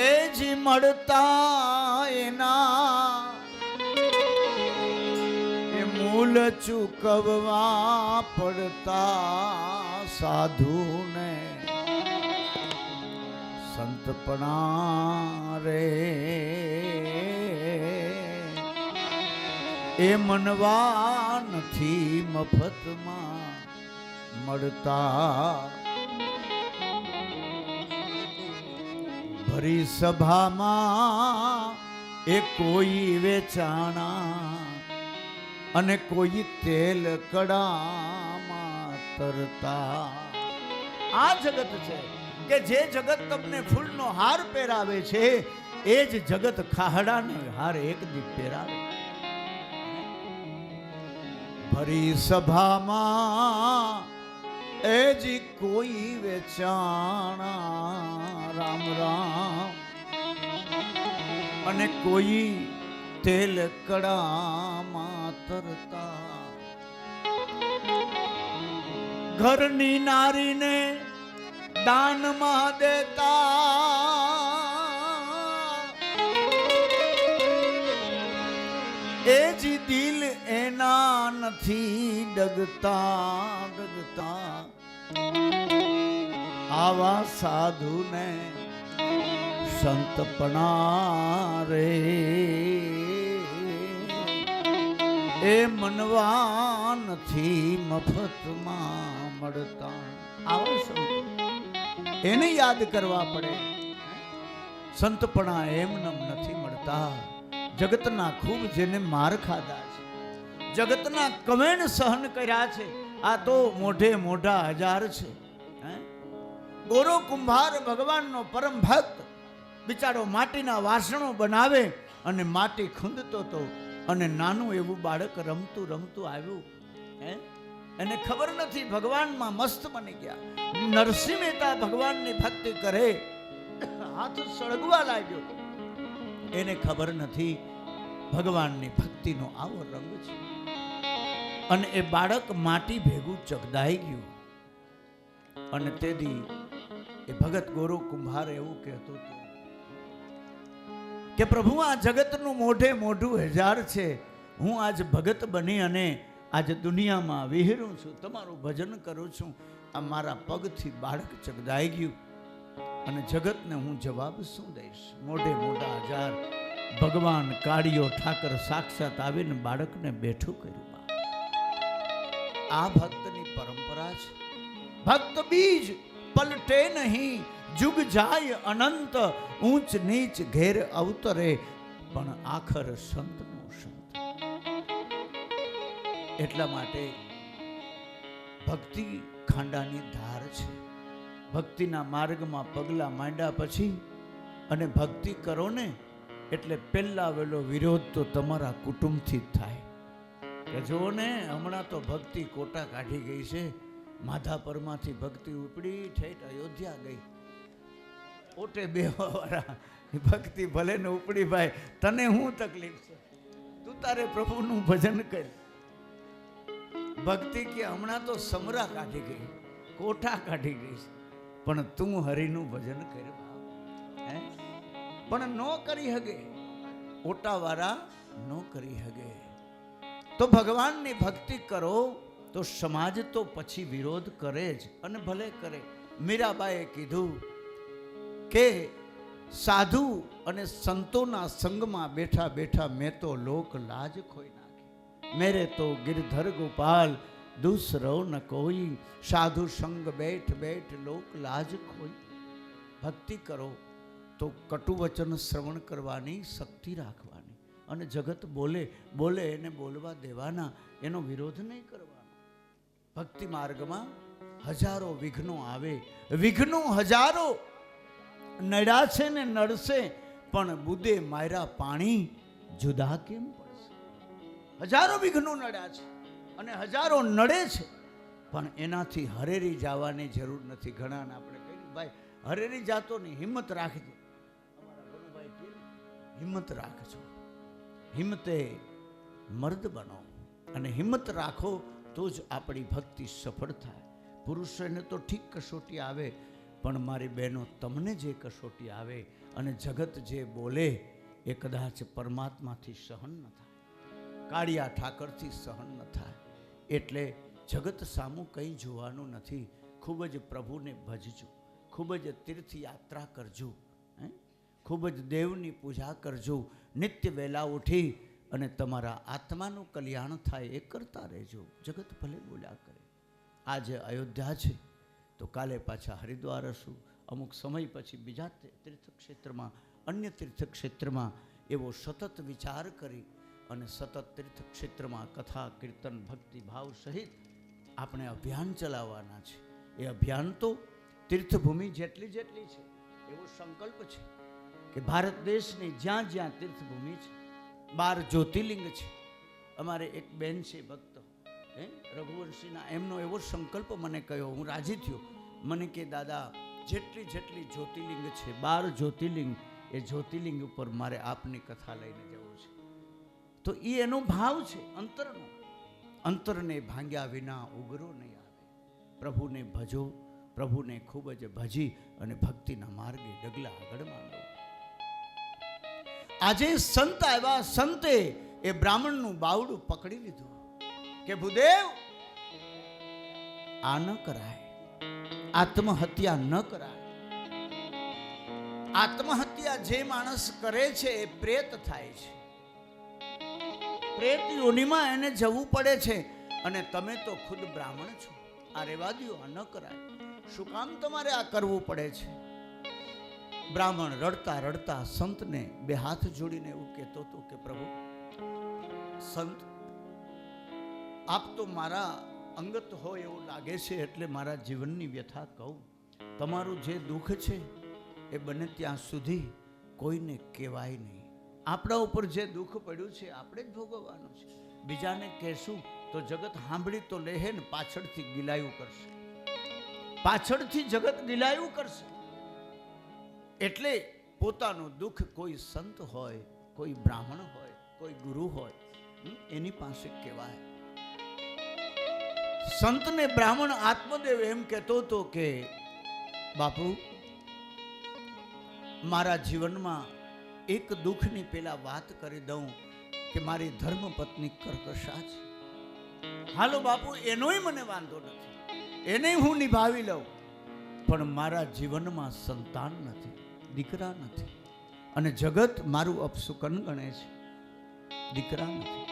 એ જી મળતા એના, એ મૂલ ચૂકવવા પડતા સાધુને. સંતપણા રે એ મનવા નથી મફતમાં મળતા. ભરી સભામાં એ કોઈ વેચાણા અને કોઈ તેલ કડામાં તરતા. આ જગત છે કે જે જગત તમને ફૂલનો હાર પહેરાવે છે એ જ જગત ખાહડાને હાર એક દી પહેરાવે. ભરી સભામાં એ જી કોઈ વેચાણા રામ રામ, અને કોઈ તેલ કડામાં તરતા, ઘરની નારીને દાનમાં દેતા, એ જી દિલ એના નથી ડગતા ડગતા, આવા સાધુને સંતપણા રે એ મનવા નથી મફતમાં મળતા. આવા સંત એને યાદ કરવા પડે. સંતપણા એમનેમ નથી મળતા. જગતના ખૂબ જેને માર ખાધા છે, જગતના કમેણ સહન કર્યા છે, આ તો મોઢે મોઢા હજાર છે. ગોરો કુંભાર ભગવાનનો પરમ ભક્ત બિચારો માટીના વાસણો બનાવે અને માટી ખૂંદતો તો, અને નાનું એવું બાળક રમતું રમતું આવ્યું. એને ખબર નથી ભગવાનમાં મસ્ત બની ગયા. નરસિંહ મહેતા ભગવાનની ભક્તિ કરે, હાથ સળગવા લાગ્યો. એને ખબર નથી ભગવાનની ભક્તિનો આવો રંગ છે. અને એ બાળક માટી ભેગું ચગદાઈ ગયું. અને તેથી એ ભગત ગોરો કુંભાર એવું કહેતો હતો કે પ્રભુ આ જગતનું મોઢે મોઢું હજાર છે, હું આજ ભગત બની અને આજ દુનિયામાં વિહરું છું, તમારું ભજન કરું છું. આ મારા પગથી બાળક ચગદાઈ ગયું અને જગતને હું જવાબ શું દઈશ? મોઢે મોઢા હજાર. ભગવાન કાળિયો ઠાકર સાક્ષાત આવીને બાળકને બેઠું કર્યું. આ ભક્તની પરંપરા છે. ભક્ત બીજ પલટે નહીં, જુગ જાય અનંત, ઊંચ નીચ ઘેર અવતરે, પણ આખર સંતનો સંત. એટલા માટે ભક્તિ ખાંડાની ધાર છે. ભક્તિના માર્ગમાં પગલા માંડ્યા પછી અને ભક્તિ કરો ને એટલે પહેલા વેલો વિરોધ તો તમારા કુટુંબથી જ થાય. કે જો ને હમણાં તો ભક્તિ કોટા કાઢી ગઈ છે. માધાપરમાંથી ભક્તિ ઉપડી ઠેઠ અયોધ્યા ગઈ. ઓટે બેવાવાળા ભક્તિ ભલે ને ઉપડી ભાઈ, તને શું તકલીફ છે? તું તારે પ્રભુનું ભજન કર. ભક્તિ કે હમણાં તો સમરા કાઢી ગઈ, કોઠા કાઢી ગઈ, પણ તું હરિનું ભજન કર. પણ નો કરી હગે, ઓટાવાળા નો કરી હગે. તો ભગવાનની ભક્તિ કરો તો સમાજ તો પછી વિરોધ કરે જ, અને ભલે કરે. મીરાબાઈએ કીધું કે સાધુ અને સંતોના સંગમાં બેઠા બેઠા મેં તો લોક લાજ ખોઈ નાખી. મેરે તો ગિરધર ગોપાલ દૂસરો ન કોઈ, સાધુ સંગ બેઠ બેઠ લોક લાજ ખોઈ. ભક્તિ કરો તો કટુ વચન શ્રવણ કરવાની શક્તિ રાખવાની, અને જગત બોલે બોલે એને બોલવા દેવાના, એનો વિરોધ નહીં કરવાનો. ભક્તિ માર્ગમાં હજારો વિઘ્નો આવે, વિઘ્નો હજારો નડ્યા છે ને નડશે, પણ બુદે માયરા પાણી જુદા કેમ પડશે? હજારો વિઘ્નો નડ્યા છે અને હજારો નડે છે, પણ એનાથી હરેરી જવાની જરૂર નથી. ઘણાને આપણે કહીએ ભાઈ હરેરી જાતો નહીં, હિંમત રાખજો. અમારા ગણુભાઈ કે હિંમત રાખજો, હિંમતે મર્દ બનો, અને હિંમત રાખો તો જ આપણી ભક્તિ સફળ થાય. પુરુષોને તો ઠીક કસોટી આવે, પણ મારી બહેનો તમને જે કસોટી આવે અને જગત જે બોલે એ કદાચ પરમાત્માથી સહન ન થાય, કાળિયા ઠાકરથી સહન ન થાય. એટલે જગત સામું કંઈ જોવાનું નથી. ખૂબ જ પ્રભુને ભજજો, ખૂબ જ તીર્થયાત્રા કરજો, ખૂબ જ દેવની પૂજા કરજો. નિત્ય વહેલા ઉઠી અને તમારા આત્માનું કલ્યાણ થાય એ કરતા રહેજો. જગત ભલે બોલ્યા કરે. આજે અયોધ્યા છે તો કાલે પાછા હરિદ્વાર હશું, અમુક સમય પછી બીજા તીર્થક્ષેત્રમાં, અન્ય તીર્થક્ષેત્રમાં એવો સતત વિચાર કરી અને સતત તીર્થક્ષેત્રમાં કથા કીર્તન ભક્તિ ભાવ સહિત આપણે અભિયાન ચલાવવાના છે. એ અભિયાન તો તીર્થભૂમિ જેટલી જેટલી છે એવો સંકલ્પ છે કે ભારત દેશની જ્યાં જ્યાં તીર્થભૂમિ છે, 12 જ્યોતિર્લિંગ છે. અમારે એક બેન છે ભક્ત, રઘુવંશીના એમનો એવો સંકલ્પ મને કહ્યો, હું રાજી થયો. મને કે દાદા જેટલી જ્યોતિર્લિંગ છે 12 જ્યોતિર્લિંગ, એ જ્યોતિર્લિંગ ઉપર મારે આપની કથા લઈને જવું છે. તો એ એનો ભાવ છે અંતરનો. અંતરને ભાંગ્યા વિના ઉગરો નહીં આવે. પ્રભુને ભજો, પ્રભુને ખૂબ જ ભજી અને ભક્તિના માર્ગે ડગલા આગળ માંડો. આજે સંત આવ્યા. સંતે એ બ્રાહ્મણનું બાવડું પકડી લીધું કે ભૂદેવ આ ન કરાય, આત્મહત્યા ન કરાય. આત્મહત્યા જે માણસ કરે છે એ પ્રેત થાય છે. પ્રેત યોનિમાં એને જવું પડે છે. અને તમે તો ખુદ બ્રાહ્મણ છો, આ રેવા દ્યો, આ ન કરાય. શું કામ તમારે આ કરવું પડે છે? બ્રાહ્મણ રડતા રડતા સંતને બે હાથ જોડીને એવું કહેતો હતો કે પ્રભુ, સંત આપ તો મારા અંગત હોય એવું લાગે છે, એટલે મારા જીવનની વ્યથા કહું. તમારું જે દુઃખ છે એ બને ત્યાં સુધી કોઈને કહેવાય નહીં. આપણા ઉપર જે દુઃખ પડ્યું છે આપણે જ ભોગવવાનું છે. બીજાને કહેશું તો જગત સાંભળી તો લેહે ને પાછળથી ગિલાયું કરશે. પાછળથી જગત ગિલાયું કરશે. એટલે પોતાનું દુઃખ કોઈ સંત હોય, કોઈ બ્રાહ્મણ હોય, કોઈ ગુરુ હોય, એની પાસે કહેવાય. સંતને બ્રાહ્મણ આત્મદેવ એમ કહેતો હતો કે બાપુ, મારા જીવનમાં એક દુઃખની પેલા વાત કરી દઉં કે મારી ધર્મપત્ની કર્કશા છે. હાલો બાપુ, એનોય મને વાંધો નથી, એને હું નિભાવી લઉં, પણ મારા જીવનમાં સંતાન નથી, દીકરા નથી, અને જગત મારું અપશુકન ગણે છે, દીકરા નથી.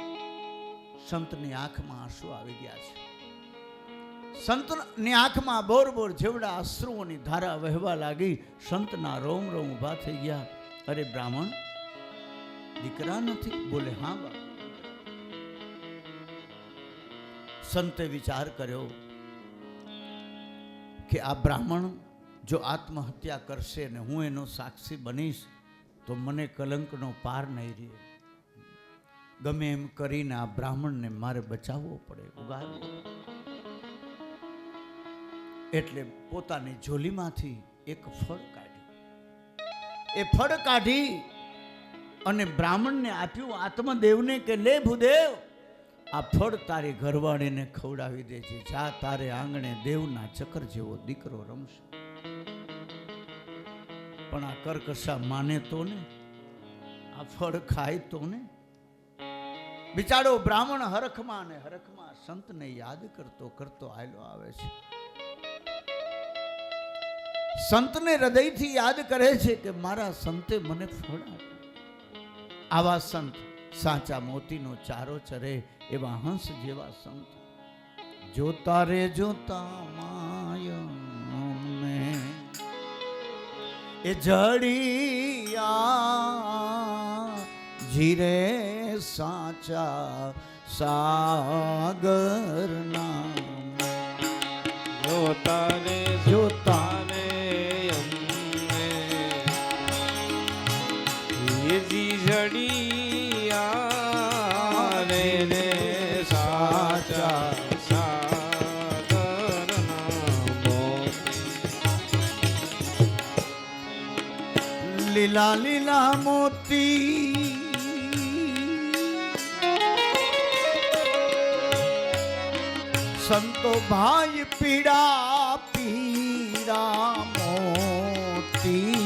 સંતની આંખમાં આંસુ આવી ગયા છે. સંતની આંખમાં બોર બોર જેવડા અશ્રુઓની ધારા વહેવા લાગી. સંતના રોમ રોમ ઊભા થઈ ગયા. અરે બ્રાહ્મણ, દીકરા નથી? બોલે હા બાપુ. સંતે વિચાર કર્યો કે આ બ્રાહ્મણ જો આત્મહત્યા કરશે ને હું એનો સાક્ષી બનીશ તો મને કલંકનો પાર નહીં રહે. ગમે એમ કરીને આ બ્રાહ્મણને મારે બચાવવો પડે, ઉગાડવો. એટલે પોતાની ઝોલીમાંથી એક ફળ કાઢ્યું. એ ફળ કાઢી અને બ્રાહ્મણને આપ્યું, આત્મદેવને કે લે ભૂદેવ, આ ફળ તારી ઘરવાળીને ખવડાવી દેજે. જા, તારે આંગણે દેવના ચક્ર જેવો દીકરો રમશે. પણ આ કર્કશા માને તો ને, આ ફળ ખાય તો ને. બિચારો બ્રાહ્મણ હરખમાં ને હરખમાં સંતને યાદ કરતો કરતો આયલો આવે છે. સંતને હૃદયથી યાદ કરે છે કે મારા સંતે મને ફળ આપ્યું. આવા સંત સાચા મોતીનો ચારો ચરે, એવા હંસ જેવા સંત. જોતા રે જોતા માય એ જડિયા જીરે સાચા સાગર નામ. જોતા રે જોતા રે જડિયા રે રે સાચા સાગર નામ. લીલા લીલા મોતી સંતો ભાઈ પીડા પીડા મોતી.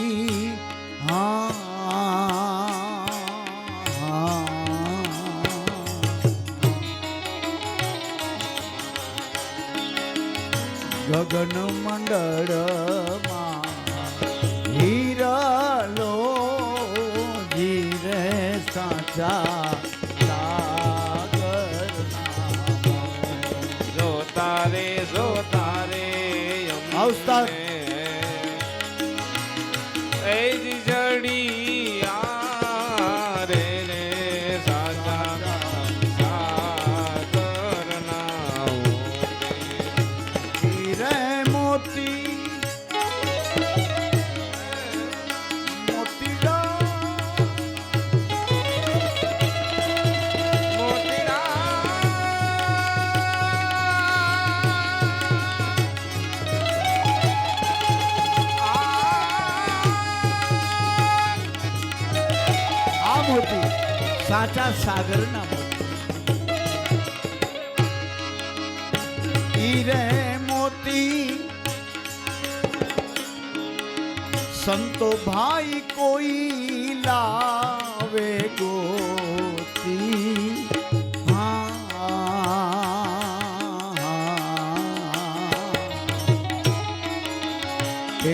ગગન મંડળમાં હીરાલો જીરે સાચા સાગર જોતા રે અવસ્થા એ જડિયા રે રે સાચા સાગર નામ. હીરે મોતી સાચા સાગરના મોતી ઈ રે મોતી સંતો ભાઈ કોઈ લાવે ગોતી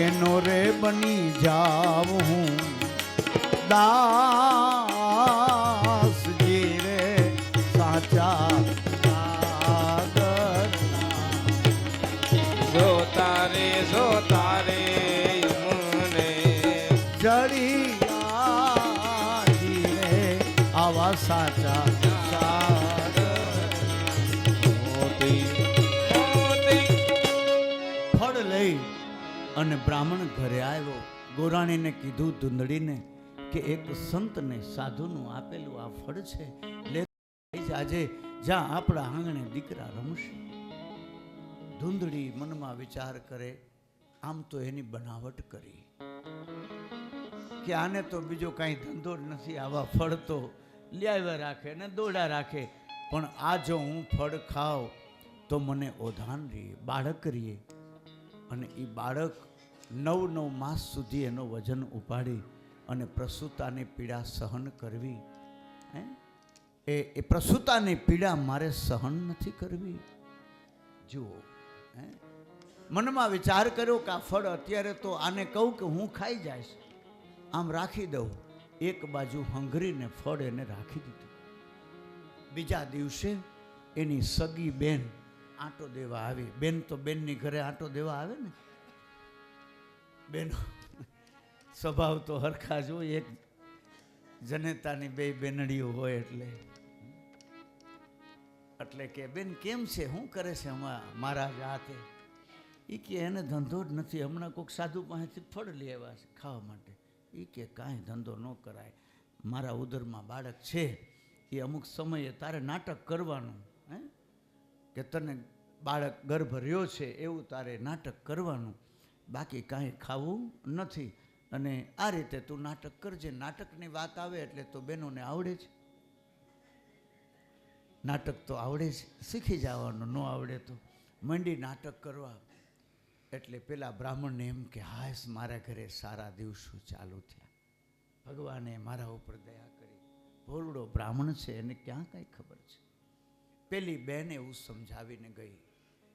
એનો રે બની જાવ હું દાસજી રે સાચા જો તારે મને જડિયાજી રે આવા સાચા મોતી મોતી ફળ લઈ અને બ્રાહ્મણ ઘરે આવ્યો. ગોરાણીને કીધું ધૂંધળીને કે એક સંતને સાધુનું આપેલું આ ફળ છે, લે આજે જ્યાં આપણા આંગણે દીકરા રમશે. ધૂંધળી મનમાં વિચાર કરે, આમ તો એની બનાવટ કરી કે આને તો બીજો કાંઈ ધંધો જ નથી, આવા ફળ તો લ્યાવ્યા રાખે ને દોડા રાખે, પણ આ જો હું ફળ ખાવ તો મને ઓધાન રહીએ, બાળક રહીએ. અને એ બાળક 9 માસ સુધી એનો વજન ઉપાડી અને પ્રસૂતાની પીડા સહન કરવી, એ પ્રસૂતાની પીડા મારે સહન નથી કરવી. જુઓ, મનમાં વિચાર કર્યો કે આ ફળ અત્યારે તો આને કહું કે હું ખાઈ જઈશ, આમ રાખી દઉં. એક બાજુ હંગરીને ફળ એને રાખી દીધું. બીજા દિવસે એની સગી બેન આંટો દેવા આવી. બેન તો બેનની ઘરે આંટો દેવા આવે ને, બેનો સ્વભાવ તો હરખા જ હોય, એક જનેતાની બે બેનડીઓ હોય એટલે કે બેન કેમ છે, શું કરે છે મારા હાથે? એ કે એને ધંધો જ નથી, હમણાં કોઈક સાધુ પાસેથી ફળ લઈ આવ્યા છે ખાવા માટે. એ કે કાંઈ ધંધો ન કરાય, મારા ઉદરમાં બાળક છે, એ અમુક સમયે તારે નાટક કરવાનું, કે તને બાળક ગર્ભ રહ્યો છે એવું તારે નાટક કરવાનું, બાકી કાંઈ ખાવું નથી. અને આ રીતે તું નાટક કરજે. નાટકની વાત આવે એટલે તો બહેનોને આવડે છે, નાટક તો આવડે છે, શીખી જવાનું. ન આવડે તો મંડી નાટક કરવા. એટલે પેલા બ્રાહ્મણને એમ કે હાશ, મારા ઘરે સારા દિવસો ચાલુ થયા, ભગવાને મારા ઉપર દયા કરી. ભોળડો બ્રાહ્મણ છે, એને ક્યાં કાંઈ ખબર છે. પેલી બેન એવું સમજાવીને ગઈ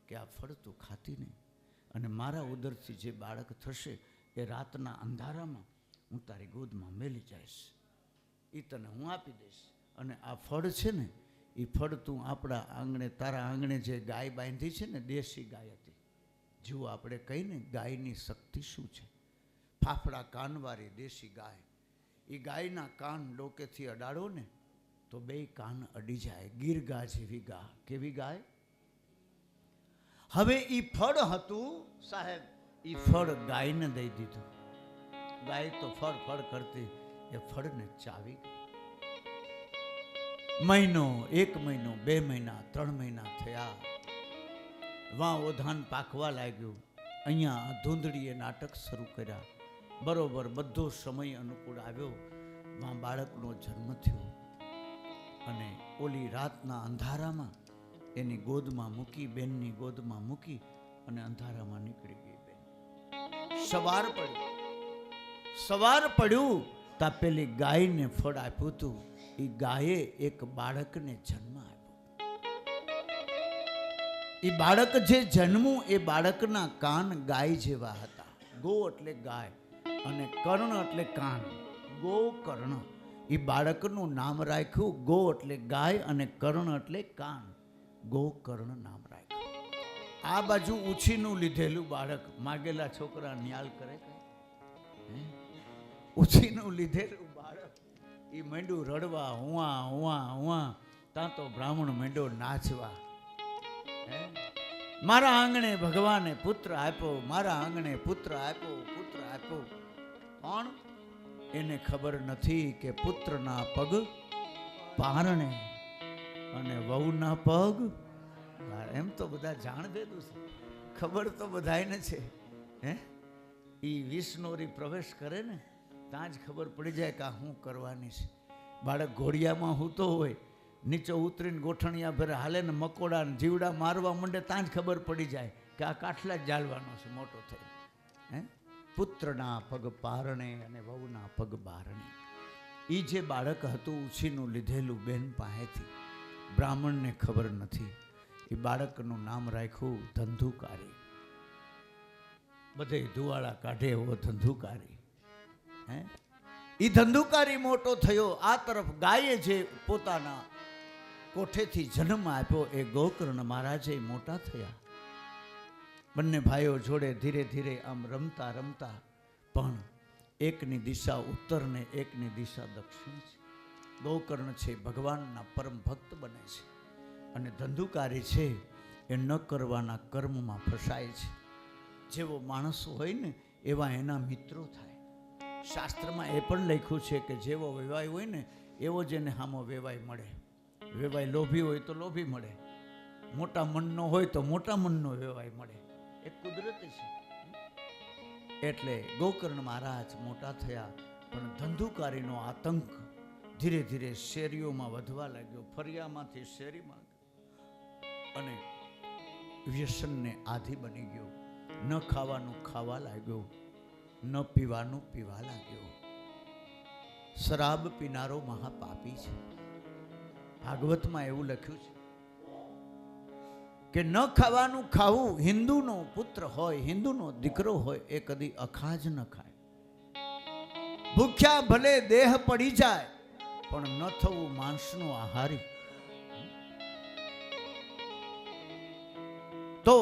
કે આ ફળ તું ખાતી નહીં, અને મારા ઉદરથી જે બાળક થશે એ રાતના અંધારામાં હું તારી ગોદમાં મેલી જઈશ, એ તને હું આપી દઈશ. અને આ ફળ છે ને, એ ફળ તું આપણા આંગણે, તારા આંગણે જે ગાય બાંધી છે ને, દેશી ગાય હતી. જુઓ, આપણે કહીને ગાયની શક્તિ શું છે. ફાફડા કાનવાળી દેશી ગાય, એ ગાયના કાન ડોકેથી અડાડો ને તો બે કાન અડી જાય. ગીર ગા જેવી ગા, કેવી ગાય. હવે એ ફળ હતું સાહેબ, એ ફળ ગાયને દઈ દીધું. ગાય તો ફળ ફળ કરતી, એ ફળને ચાવી ગઈ. મહિનો, 1 મહિનો, 2 મહિના, 3 મહિના થયા. વાં ઓધાન પાકવા લાગ્યું. અહીંયા ધૂંધળીએ નાટક શરૂ કર્યા. બરોબર બધો સમય અનુકૂળ આવ્યો. વાં બાળકનો જન્મ થયો. અને ઓલી રાતના અંધારામાં એની ગોદમાં મૂકી, બેનની ગોદમાં મૂકી અને અંધારામાં નીકળી ગઈ બેન. સવાર પડ્યું તા પેલી ગાયને ફળ આપ્યું હતું. એ ગાયે એક બાળકને જન્મ આપ્યો. એ બાળક જે જન્મું, એ બાળકના કાન ગાય જેવા હતા. ગો એટલે ગાય અને કર્ણ એટલે કાન, ગોકર્ણ. એ બાળકનું નામ રાખ્યું ગો એટલે ગાય અને કર્ણ એટલે કાન, ગોકર્ણ નામ રાખ્યું. આ બાજુ ઉછીનું લીધેલું બાળક, માગેલા છોકરા ન્યાલ કરે, ઉછીનું લીધેલું બાળક એ માંડ્યું રડવા, હુઆ હુઆ હુઆ. ત્યાં તો બ્રાહ્મણ માંડ્યો નાચવા. મારા આંગણે ભગવાને પુત્ર આપ્યો, મારા આંગણે પુત્ર આપ્યો, પુત્ર આપ્યો. પણ એને ખબર નથી કે પુત્રના પગ પારણે અને વહુના પગ. એમ તો બધા જાણ ભેદું છે, ખબર તો બધાને છે. એ વિષ્ણોરી પ્રવેશ કરે ને ત્યાં જ ખબર પડી જાય કે આ શું કરવાની છે. બાળક ઘોડિયામાં હૂતો હોય, નીચે ઉતરીને ગોઠણિયા ભરે હાલે ને મકોડા ને જીવડા મારવા માંડે ત્યાં જ ખબર પડી જાય કે આ કાઠલા જ જાળવાનો છે મોટો થઈ. હે પુત્રના પગ પારણે અને વહુના પગ બારણે. એ જે બાળક હતું ઉછીનું લીધેલું બેન પાસેથી, બ્રાહ્મણને ખબર નથી. એ બાળકનું નામ રાખ્યું ધંધુકારી. બધે ધુવાળા કાઢે એવો ધંધુકારી. હે એ ધંધુકારી મોટો થયો. આ તરફ ગાયે જે પોતાના કોઠેથી જન્મ આપ્યો એ ગોકર્ણ મહારાજે મોટા થયા. બંને ભાઈઓ જોડે ધીરે ધીરે આમ રમતા રમતા, પણ એકની દિશા ઉત્તર ને એકની દિશા દક્ષિણ છે. ગોકર્ણ છે ભગવાનના પરમ ભક્ત બને છે, અને ધંધુકારી છે એ ન કરવાના કર્મમાં ફસાય છે. જેવો માણસ હોય ને એવા એના મિત્રો થાય. શાસ્ત્રમાં એ પણ લખ્યું છે કે જેવો વેવાય હોય ને એવો જ એને સામો વેવાય મળે. વેવાય લોભી હોય તો લોભી મળે, મોટા મનનો હોય તો મોટા મનનો વેવાય મળે. એ કુદરતી છે. એટલે ગોકર્ણ મહારાજ મોટા થયા, પણ ધંધુકારીનો આતંક ધીરે ધીરે શેરીઓમાં વધવા લાગ્યો. ફરિયામાંથી શેરીમાં, અને વ્યસનને આધિ બની ગયો. ન ખાવાનું ખાવા લાગ્યો, ન પીવાનું પીવા લાગ્યો. શરાબ પીનારો મહાપાપી છે. ભાગવતમાં એવું લખ્યું છે કે ન ખાવાનું ખાવું. હિન્દુનો પુત્ર હોય, હિન્દુનો દીકરો હોય, એ કદી અખાજ ન ખાય. ભૂખ્યા ભલે દેહ પડી જાય, પણ ન થવું માંસનો આહારી. તો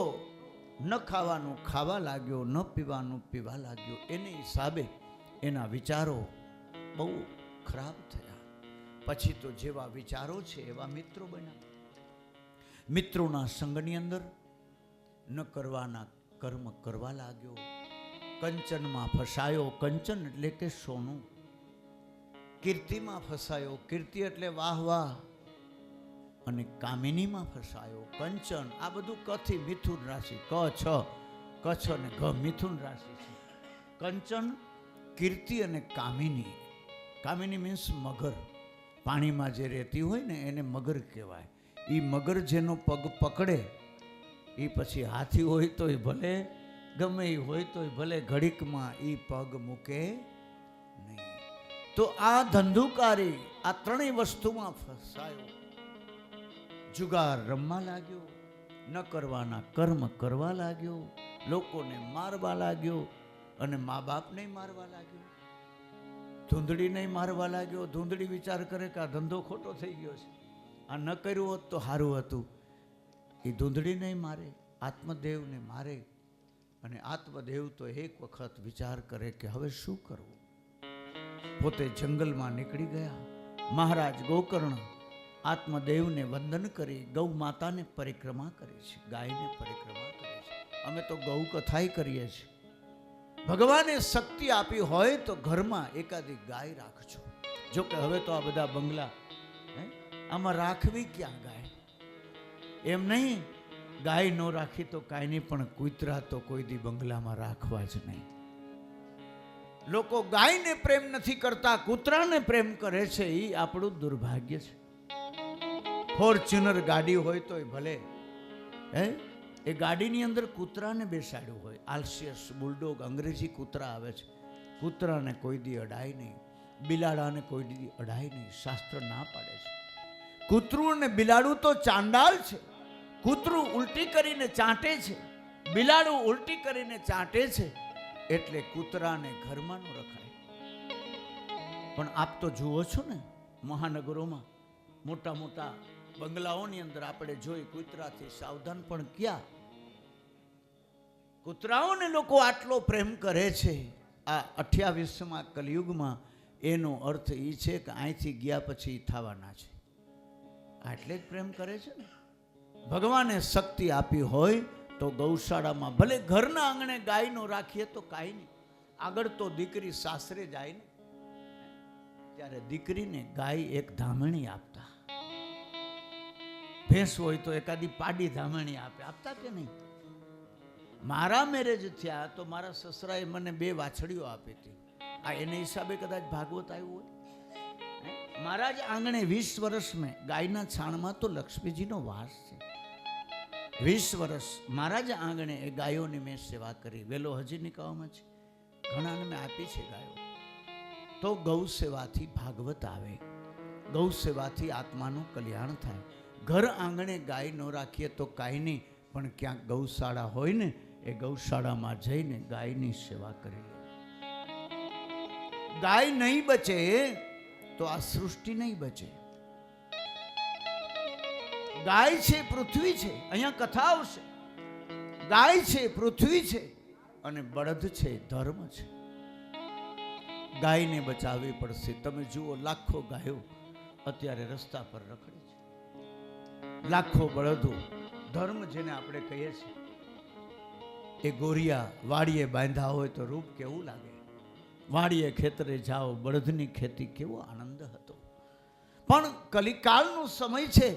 ન ખાવાનું ખાવા લાગ્યો, ન પીવાનું પીવા લાગ્યો. એને હિસાબે એના વિચારો બહુ ખરાબ થયા. પછી તો જેવા વિચારો છે એવા મિત્રો બન્યા. મિત્રોના સંગની અંદર ન કરવાના કર્મ કરવા લાગ્યો. કંચનમાં ફસાયો. કંચન એટલે કે સોનું. કીર્તિમાં ફસાયો. કીર્તિ એટલે વાહ વાહ. અને કામિનીમાં ફસાયો. કંચન, આ બધું કથી મિથુન રાશિ. ક છ, કચ્છ અને ઘ મિથુન રાશિ છે. કંચન, કીર્તિ અને કામિની. કામિની મીન્સ મગર. પાણીમાં જે રહેતી હોય ને એને મગર કહેવાય. એ મગર જેનો પગ પકડે એ પછી હાથી હોય તો એ ભલે, ગમે એ હોય તો એ ભલે, ઘડીકમાં એ પગ મૂકે નહીં. તો આ ધંધુકારી આ ત્રણેય વસ્તુમાં ફસાયો. જુગાર રમવા લાગ્યો, ન કરવાના કર્મ કરવા લાગ્યો, લોકોને મારવા લાગ્યો, અને મા બાપને મારવા લાગ્યો, ધૂંધળીને મારવા લાગ્યો. ધૂંધળી વિચાર કરે કે આ ધંધો ખોટો થઈ ગયો છે, આ ન કર્યું હોત તો સારું હતું. એ ધૂંધળીને મારે, આત્મદેવને મારે. અને આત્મદેવ તો એક વખત વિચાર કરે કે હવે શું કરવું. પોતે જંગલમાં નીકળી ગયા. મહારાજ ગોકર્ણ આત્મદેવને વંદન કરી ગૌ માતાને પરિક્રમા કરે છે, ગાયને પરિક્રમા કરે છે. અમે તો ગૌ કથાય કરીએ છીએ. ભગવાને શક્તિ આપી હોય તો ઘરમાં એકાદી ગાય રાખજો. જો કે હવે તો આ બધા બંગલા, આમાં રાખવી ક્યાં ગાય? એમ નહીં, ગાય ન રાખી તો કાંઈ નહીં, પણ કૂતરા તો કોઈ દી બંગલામાં રાખવા જ નહીં. લોકો ગાયને પ્રેમ નથી કરતા, કૂતરાને પ્રેમ કરે છે. એ આપણું દુર્ભાગ્ય છે. ફોર્ચ્યુનર ગાડી હોય તો ભલે, એ ગાડીની અંદર કૂતરાને બેસાડ્યું હોય. આલ્સિયસ, બુલડોગ, અંગ્રેજી કૂતરા આવે છે. કૂતરાને કોઈ દી અડાય નહીં, બિલાડાને કોઈ દી અડાય નહીં. શાસ્ત્ર ના પાડે છે. કૂતરું અને બિલાડું તો ચાંડાળ છે. કૂતરું ઉલટી કરીને ચાટે છે, બિલાડું ઉલટી કરીને ચાટે છે. એટલે કૂતરાને ઘરમાં ન રખાય. પણ આપ તો જુઓ છો ને, મહાનગરોમાં મોટા મોટા બંગલાઓની અંદર આપણે જોઈ કૂતરાથી સાવધાન. પણ ક્યાં? કૂતરાઓને લોકો આટલો પ્રેમ કરે છે. આ 28માં કલયુગમાં એનો અર્થ એ છે કે અહીંથી ગયા પછી થવાના છે. આટલે જ પ્રેમ કરે છે ને. ભગવાને શક્તિ આપી હોય તો ગૌશાળામાં, ભલે ઘરના આંગણે ગાય નો રાખીએ તો કાંઈ નહીં. આગળ તો દીકરી સાસરે જાય ને ત્યારે દીકરીને ગાય એક ધામણી આપતા. ભેંસ હોય તો એકાદી પાડી ધામણી આપતા કે નહીં? મારા મેરેજ થયા તો મારા સસરાએ મને 2 વાછડીઓ આપી હતી. આ એને હિસાબે કદાચ ભાગવત આવ્યું હોય. મારા જ આંગણે 20 વર્ષ મેં ગાયના છાણમાં તો લક્ષ્મીજીનો વાસ છે. 20 વર્ષ મારા જ આંગણે એ ગાયોની મેં સેવા કરી. વેલો હજી નીકળવામાં છે, ઘણાને મેં આપી છે ગાયો. તો ગૌ સેવાથી ભાગવત આવે, ગૌ સેવાથી આત્માનું કલ્યાણ થાય. ઘર આંગણે ગાય ન રાખીએ તો કાંઈ નહીં, પણ ક્યાંક ગૌશાળા હોય ને એ ગૌશાળામાં જઈને ગાયની સેવા કરી લે. ગાય નહીં બચે તો આ સૃષ્ટિ નહીં બચે. ગાય છે પૃથ્વી છે, અહીંયા કથા આવશે. ગાય છે પૃથ્વી છે અને બળદ છે ધર્મ છે. ગાયને બચાવવી પડશે. તમે જુઓ, લાખો ગાયો અત્યારે રસ્તા પર રખડે છે, લાખો બળદો. ધર્મ જેને આપણે કહીએ છીએ, એ ગોરિયા વાડીએ બાંધ્યા હોય તો રૂપ કેવું લાગે. વાડીએ ખેતરે જાઓ, બળદની ખેતી, કેવો આનંદ હતો. પણ કલિકાળનો સમય છે,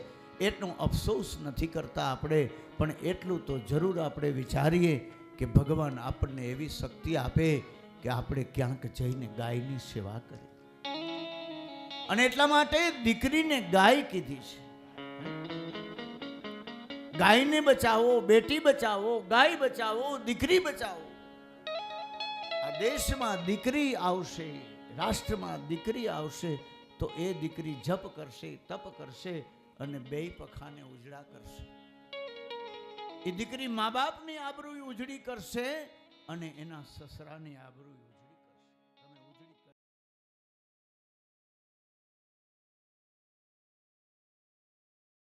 એટલો અફસોસ નથી કરતા આપણે. પણ એટલું તો જરૂર આપણે વિચારીએ કે ભગવાન આપણને એવી શક્તિ આપે કે આપણે ક્યાંક જઈને ગાયની સેવા કરીએ. અને એટલા માટે દીકરીને ગાય કીધી છે. ગાયને બચાવો, બેટી બચાવો, ગાય બચાવો, દીકરી બચાવો. આ દેશમાં દીકરી આવશે, રાષ્ટ્રમાં દીકરી આવશે તો એ દીકરી જપ કરશે, તપ કરશે અને બેય પખાને ઉજળા કરશે. એ દીકરી મા બાપની આબરૂ ઉજળી કરશે અને એના સસરાની આબરૂ